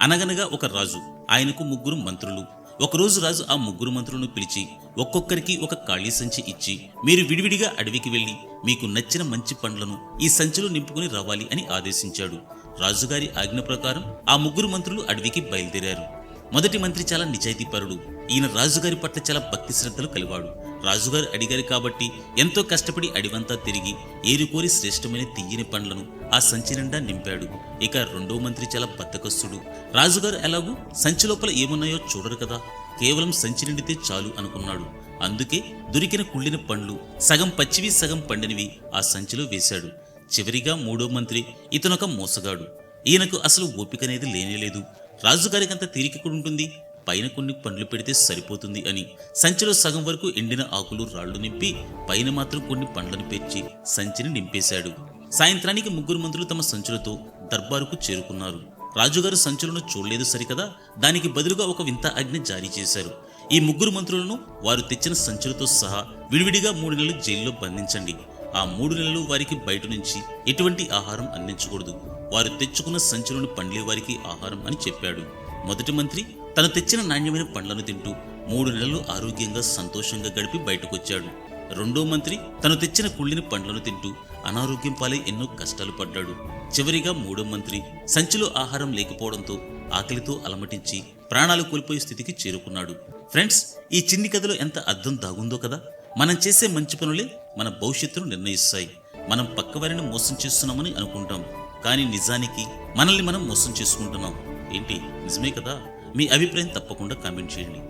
అనగనగా ఒక రాజు, ఆయనకు ముగ్గురు మంత్రులు. ఒకరోజు రాజు ఆ ముగ్గురు మంత్రులను పిలిచి ఒక్కొక్కరికి ఒక ఖాళీ సంచి ఇచ్చి, మీరు విడివిడిగా అడవికి వెళ్లి మీకు నచ్చిన మంచి పండ్లను ఈ సంచిలో నింపుకుని రావాలి అని ఆదేశించాడు. రాజుగారి ఆజ్ఞ ప్రకారం ఆ ముగ్గురు మంత్రులు అడవికి బయలుదేరారు. మొదటి మంత్రి చాలా నిజాయితీపరుడు. ఈయన రాజుగారి పట్ల చాలా భక్తి శ్రద్ధలు కలివాడు. రాజుగారు అడిగారు కాబట్టి ఎంతో కష్టపడి అడివంతా తిరిగి ఏరుకోరి శ్రేష్టమైన తీయని పండ్లను ఆ సంచి నిండా నింపాడు. ఇక రెండో మంత్రి చాలా బద్ధకస్తుడు. రాజుగారు ఎలాగూ సంచి లోపల ఏమున్నాయో చూడరు కదా, కేవలం సంచి నిండితే చాలు అనుకున్నాడు. అందుకే దొరికిన కుళ్ళిన పండ్లు సగం పచ్చివి సగం పండినవి ఆ సంచిలో వేశాడు. చివరిగా మూడో మంత్రి, ఇతనొక మోసగాడు. ఈయనకు అసలు ఓపికనేది లేనేలేదు. రాజుగారికంత తీరికకుంటుంది, పైన కొన్ని పండ్లు పెడితే సరిపోతుంది అని సంచిలో సగం వరకు ఎండిన ఆకులు రాళ్లు నింపి పైన మాత్రం కొన్ని పండ్లను పేర్చి సంచిని నింపేశాడు. సాయంత్రానికి ముగ్గురు మంత్రులు తమ సంచులతో దర్బారుకు చేరుకున్నారు. రాజుగారు సంచులను చూడలేదు సరికదా, దానికి బదులుగా ఒక వింత ఆజ్ఞ జారీ చేశారు. ఈ ముగ్గురు మంత్రులను వారు తెచ్చిన సంచులతో సహా విడివిడిగా 3 నెలలు జైల్లో బంధించండి. ఆ 3 నెలలు వారికి బయట నుంచి ఎటువంటి ఆహారం అందించకూడదు. వారు తెచ్చుకున్న సంచులను పండ్లే వారికి ఆహారం అని చెప్పాడు. మొదటి మంత్రి తను తెచ్చిన నాణ్యమైన పండ్లను తింటూ 3 నెలలు ఆరోగ్యంగా సంతోషంగా గడిపి బయటకొచ్చాడు. రెండో మంత్రి తను తెచ్చిన కుళ్ళిన పండ్లను తింటూ అనారోగ్యం పాలై ఎన్నో కష్టాలు పడ్డాడు. చివరిగా మూడో మంత్రి సంచిలో ఆహారం లేకపోవడంతో ఆకలితో అలమటించి ప్రాణాలు కోల్పోయే స్థితికి చేరుకున్నాడు. ఫ్రెండ్స్, ఈ చిన్ని కథలో ఎంత అర్థం దాగుందో కదా. మనం చేసే మంచి పనులే మన భవిష్యత్తును నిర్ణయిస్తాయి. మనం పక్కవారిని మోసం చేస్తున్నామని అనుకుంటాం, కానీ నిజానికి మనల్ని మనం మోసం చేసుకుంటున్నాం. ఏంటి, నిజమే కదా? మీ అభిప్రాయం తప్పకుండా కామెంట్ చేయండి.